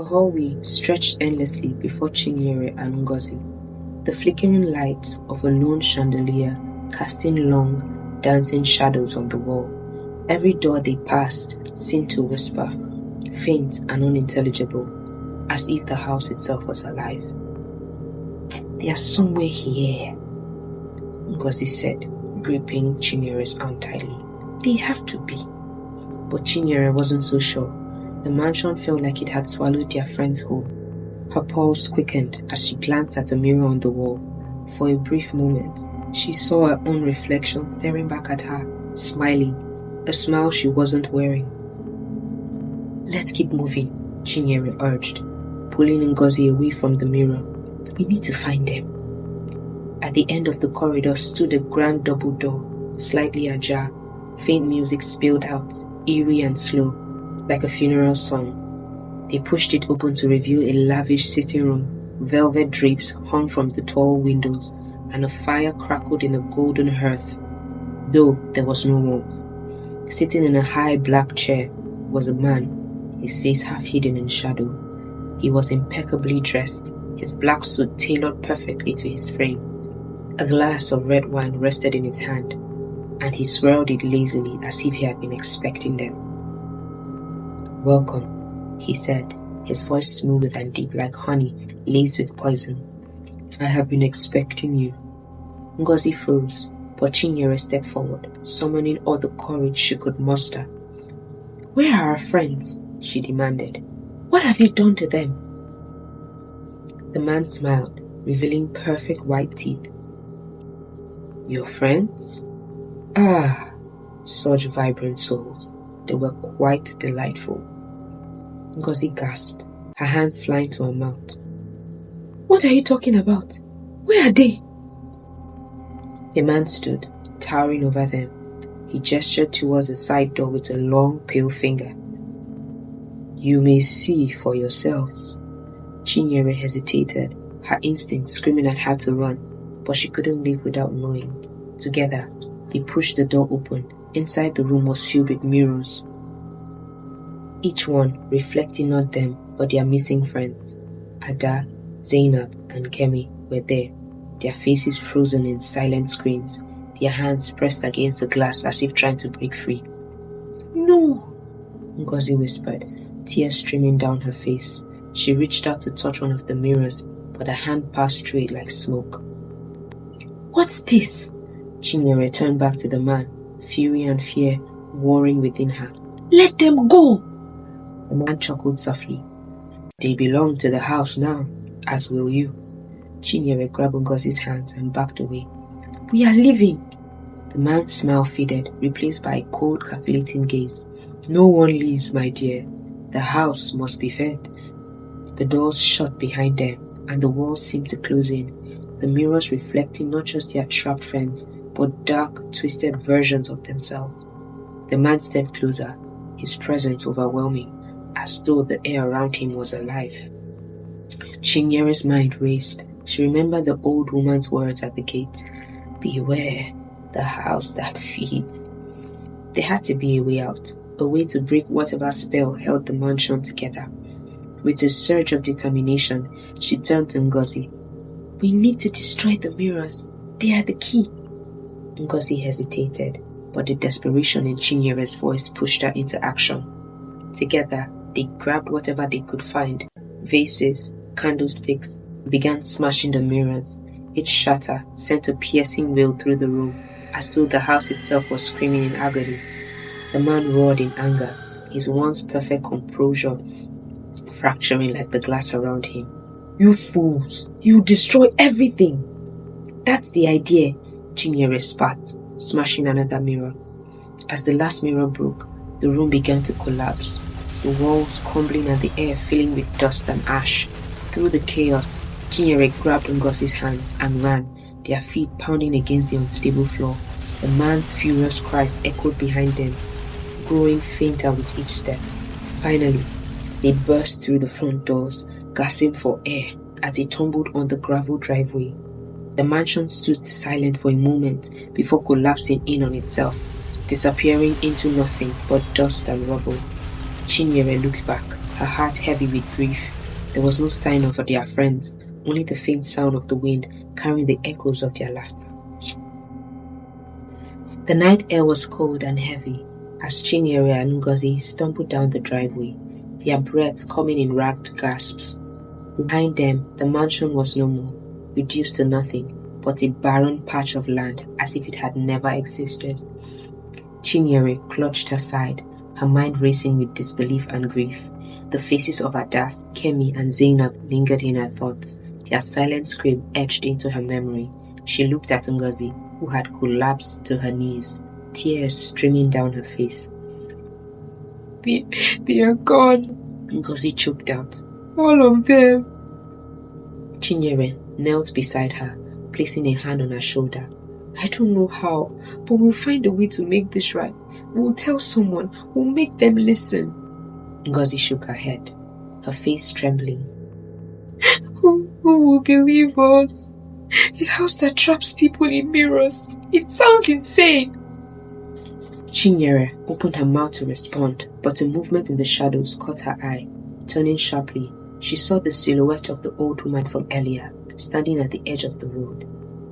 The hallway stretched endlessly before Chinyere and Ngozi, the flickering light of a lone chandelier casting long, dancing shadows on the wall. Every door they passed seemed to whisper, faint and unintelligible, as if the house itself was alive. "They are somewhere here," Ngozi said, gripping Chinyere's arm tightly. "They have to be." But Chinyere wasn't so sure. The mansion felt like it had swallowed their friends whole. Her pulse quickened as she glanced at the mirror on the wall. For a brief moment, she saw her own reflection staring back at her, smiling, a smile she wasn't wearing. "Let's keep moving," Chinyere urged, pulling Ngozi away from the mirror. "We need to find them." At the end of the corridor stood a grand double door, slightly ajar. Faint music spilled out, eerie and slow, like a funeral song. They pushed it open to reveal a lavish sitting room. Velvet drapes hung from the tall windows, and a fire crackled in a golden hearth, though there was no warmth. Sitting in a high black chair was a man, his face half hidden in shadow. He was impeccably dressed, his black suit tailored perfectly to his frame. A glass of red wine rested in his hand, and he swirled it lazily as if he had been expecting them. "Welcome," he said, his voice smooth and deep like honey laced with poison. "I have been expecting you." Ngozi froze, but Chinyere stepped forward, summoning all the courage she could muster. "Where are our friends?" she demanded. "What have you done to them?" The man smiled, revealing perfect white teeth. "Your friends? Ah, such vibrant souls. They were quite delightful." Ngozi gasped, her hands flying to her mouth. "What are you talking about? Where are they?" The man stood, towering over them. He gestured towards a side door with a long, pale finger. "You may see for yourselves." Chinyere hesitated, her instinct screaming at her to run, but she couldn't leave without knowing. Together, they pushed the door open. Inside the room was filled with mirrors, each one reflecting not them but their missing friends. Ada, Zainab, and Kemi were there, their faces frozen in silent screams, their hands pressed against the glass as if trying to break free. "No," Ngozi whispered, tears streaming down her face. She reached out to touch one of the mirrors, but her hand passed through it like smoke. "What's this?" Chinyere turned back to the man, fury and fear warring within her. "Let them go!" The man chuckled softly. "They belong to the house now, as will you." Chinyere grabbed Ngozi's hands and backed away. "We are leaving." The man's smile faded, replaced by a cold, calculating gaze. "No one leaves, my dear. The house must be fed." The doors shut behind them, and the walls seemed to close in, the mirrors reflecting not just their trapped friends, but dark, twisted versions of themselves. The man stepped closer, his presence overwhelming, as though the air around him was alive. Chinyere's mind raced. She remembered the old woman's words at the gate. "Beware, the house that feeds." There had to be a way out, a way to break whatever spell held the mansion together. With a surge of determination, she turned to Ngozi. "We need to destroy the mirrors. They are the key." Ngozi hesitated, but the desperation in Chinyere's voice pushed her into action. Together, they grabbed whatever they could find, vases, candlesticks, and began smashing the mirrors. Each shatter sent a piercing wail through the room, as though the house itself was screaming in agony. The man roared in anger, his once perfect composure fracturing like the glass around him. "You fools! You destroy everything!" "That's the idea," Chinyere spat, smashing another mirror. As the last mirror broke, the room began to collapse, the walls crumbling and the air filling with dust and ash. Through the chaos, Chinyere grabbed Ngozi's hands and ran, their feet pounding against the unstable floor. The man's furious cries echoed behind them, growing fainter with each step. Finally, they burst through the front doors, gasping for air as they tumbled on the gravel driveway. The mansion stood silent for a moment before collapsing in on itself, disappearing into nothing but dust and rubble. Chinyere looked back, her heart heavy with grief. There was no sign of their friends, only the faint sound of the wind carrying the echoes of their laughter. The night air was cold and heavy as Chinyere and Ngozi stumbled down the driveway, their breaths coming in ragged gasps. Behind them, the mansion was no more, reduced to nothing but a barren patch of land as if it had never existed. Chinyere clutched her side, her mind racing with disbelief and grief. The faces of Ada, Kemi, and Zainab lingered in her thoughts, their silent scream etched into her memory. She looked at Ngozi, who had collapsed to her knees, tears streaming down her face. They are gone, Ngozi choked out. All of them. Chinyere knelt beside her, placing a hand on her shoulder. I don't know how, but we'll find a way to make this right. We'll tell someone. We'll make them listen. Ngozi shook her head, her face trembling. Who will believe us? A house that traps people in mirrors. It sounds insane. Chinyere opened her mouth to respond, but a movement in the shadows caught her eye. Turning sharply, she saw the silhouette of the old woman from earlier, standing at the edge of the road.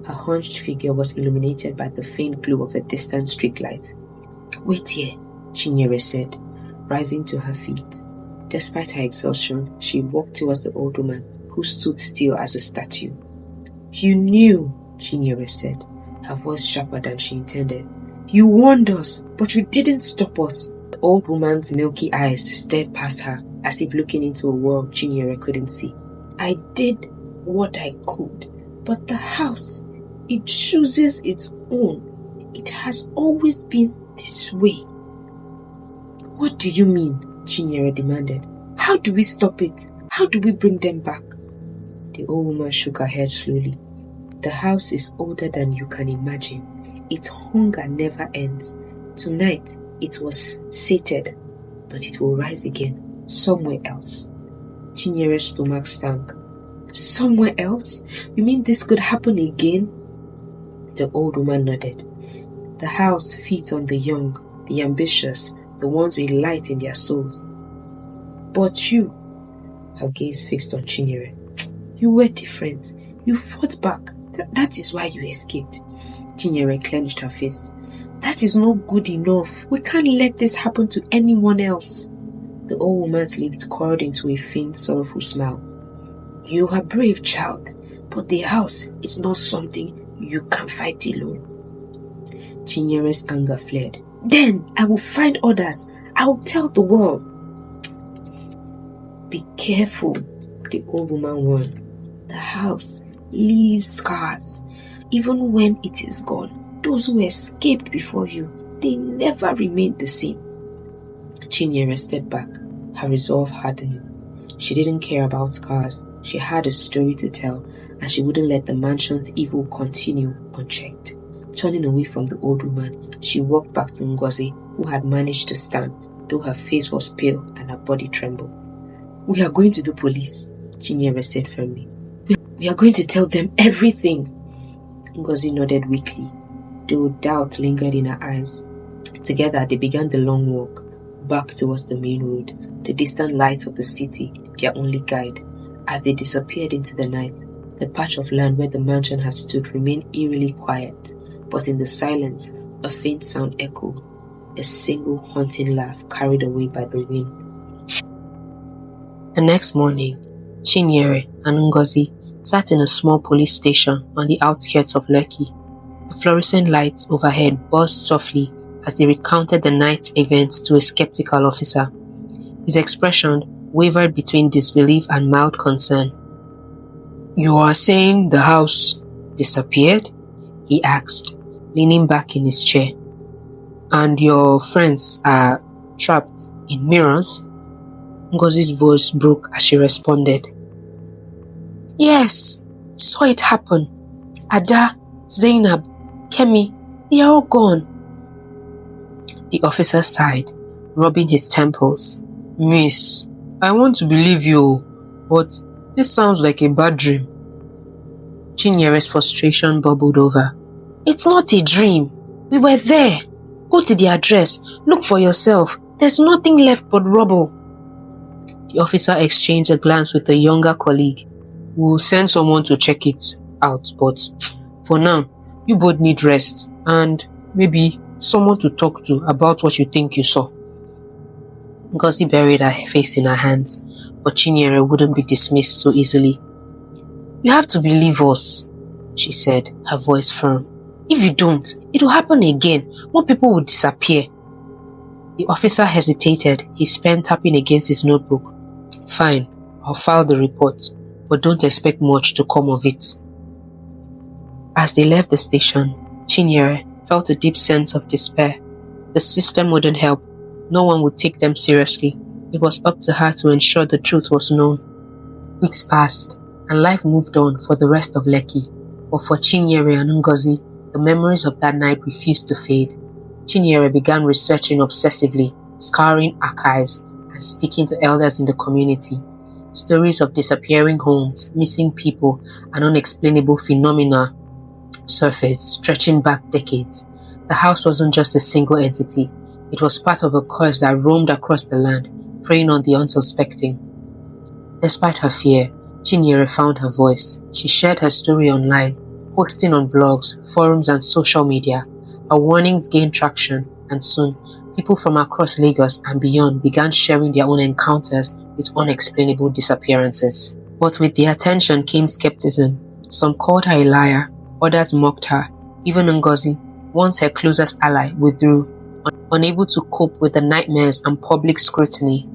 Her hunched figure was illuminated by the faint glow of a distant streetlight. Wait here, Chinyere said, rising to her feet. Despite her exhaustion, she walked towards the old woman, who stood still as a statue. You knew, Chinyere said, her voice sharper than she intended. You warned us, but you didn't stop us. The old woman's milky eyes stared past her, as if looking into a world Chinyere couldn't see. I did what I could, but the house, it chooses its own. It has always been this way. What do you mean? Chinyere demanded. How do we stop it? How do we bring them back? The old woman shook her head slowly. The house is older than you can imagine. Its hunger never ends. Tonight, it was sated, but it will rise again, somewhere else. Chinyere's stomach stank. Somewhere else? You mean this could happen again? The old woman nodded. The house feeds on the young, the ambitious, the ones with light in their souls. But you, her gaze fixed on Chinyere, you were different. You fought back. That is why you escaped. Chinyere clenched her face. That is not good enough. We can't let this happen to anyone else. The old woman's lips curled into a faint, sorrowful smile. You are brave, child, but the house is not something you can fight alone. Chinyere's anger fled. Then I will find others. I will tell the world. Be careful, the old woman warned. The house leaves scars. Even when it is gone, those who escaped before you, they never remained the same. Chinyere stepped back, her resolve hardening. She didn't care about scars. She had a story to tell, and she wouldn't let the mansion's evil continue unchecked. Turning away from the old woman, she walked back to Ngozi, who had managed to stand, though her face was pale and her body trembled. We are going to the police, Chinyere said firmly. We are going to tell them everything. Ngozi nodded weakly, though doubt lingered in her eyes. Together, they began the long walk, back towards the main road, the distant lights of the city, their only guide. As they disappeared into the night, the patch of land where the mansion had stood remained eerily quiet, but in the silence, a faint sound echoed, a single haunting laugh carried away by the wind. The next morning, Chinyere and Ngozi sat in a small police station on the outskirts of Lekki. The fluorescent lights overhead buzzed softly as they recounted the night's events to a skeptical officer. His expression wavered between disbelief and mild concern. You are saying the house disappeared? He asked, leaning back in his chair. And your friends are trapped in mirrors? Ngozi's voice broke as she responded. Yes, saw it happen. Ada, Zainab, Kemi, they are all gone. The officer sighed, rubbing his temples. Miss, I want to believe you, but this sounds like a bad dream. Chinyere's frustration bubbled over. It's not a dream. We were there. Go to the address. Look for yourself. There's nothing left but rubble. The officer exchanged a glance with a younger colleague. "We'll send someone to check it out, but for now, you both need rest and maybe someone to talk to about what you think you saw." Ngozi buried her face in her hands, but Chinyere wouldn't be dismissed so easily. "You have to believe us," she said, her voice firm. "If you don't, it will happen again. More people will disappear." The officer hesitated, his pen tapping against his notebook. "Fine, I'll file the report, but don't expect much to come of it." As they left the station, Chinyere felt a deep sense of despair. The system wouldn't help. No one would take them seriously. It was up to her to ensure the truth was known. Weeks passed, and life moved on for the rest of Lekki. But for Chinyere and Ngozi, the memories of that night refused to fade. Chinyere began researching obsessively, scouring archives, and speaking to elders in the community. Stories of disappearing homes, missing people, and unexplainable phenomena surfaced, stretching back decades. The house wasn't just a single entity. It was part of a curse that roamed across the land, preying on the unsuspecting. Despite her fear, Chinyere found her voice. She shared her story online, posting on blogs, forums, and social media. Her warnings gained traction, and soon, people from across Lagos and beyond began sharing their own encounters with unexplainable disappearances. But with the attention came skepticism. Some called her a liar, others mocked her. Even Ngozi, once her closest ally, withdrew, unable to cope with the nightmares and public scrutiny.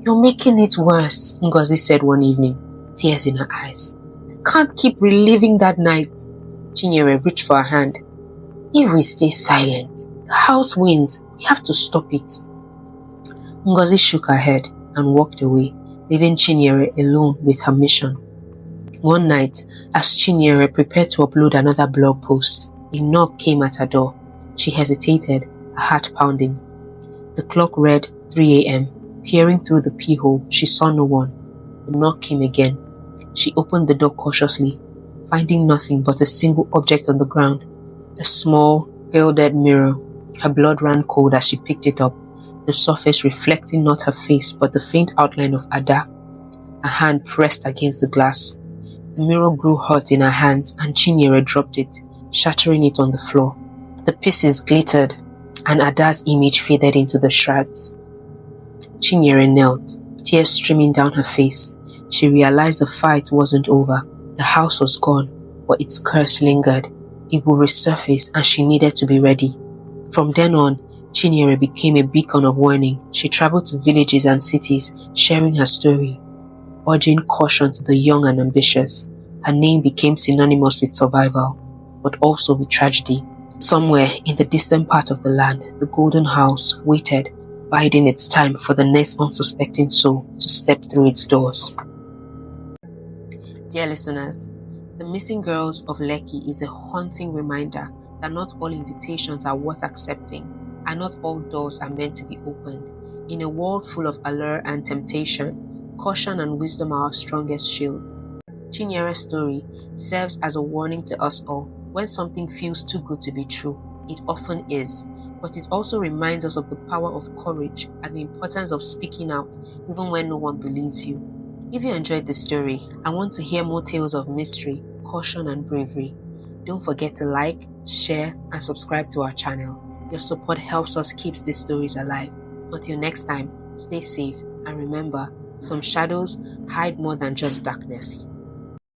"You're making it worse," Ngozi said one evening, tears in her eyes. "I can't keep reliving that night." Chinyere reached for her hand. "If we stay silent, the house wins. We have to stop it." Ngozi shook her head and walked away, leaving Chinyere alone with her mission. One night, as Chinyere prepared to upload another blog post, a knock came at her door. She hesitated, her heart pounding. The clock read 3 a.m. Peering through the peephole, she saw no one. The knock came again. She opened the door cautiously, finding nothing but a single object on the ground. A small, gilded mirror. Her blood ran cold as she picked it up, the surface reflecting not her face but the faint outline of Ada. Her hand pressed against the glass. The mirror grew hot in her hands and Chinyere dropped it, shattering it on the floor. The pieces glittered, and Ada's image faded into the shards. Chinyere knelt, tears streaming down her face. She realized the fight wasn't over. The house was gone, but its curse lingered. It would resurface and she needed to be ready. From then on, Chinyere became a beacon of warning. She traveled to villages and cities, sharing her story, urging caution to the young and ambitious. Her name became synonymous with survival, but also with tragedy. Somewhere in the distant part of the land, the golden house waited, biding its time for the next unsuspecting soul to step through its doors. Dear listeners, The Missing Girls of Lekki is a haunting reminder that not all invitations are worth accepting, and not all doors are meant to be opened. In a world full of allure and temptation, caution and wisdom are our strongest shields. Chinyere's story serves as a warning to us all. When something feels too good to be true, it often is, but it also reminds us of the power of courage and the importance of speaking out even when no one believes you. If you enjoyed this story and want to hear more tales of mystery, caution and bravery, don't forget to like, share and subscribe to our channel. Your support helps us keep these stories alive. Until next time, stay safe and remember, some shadows hide more than just darkness.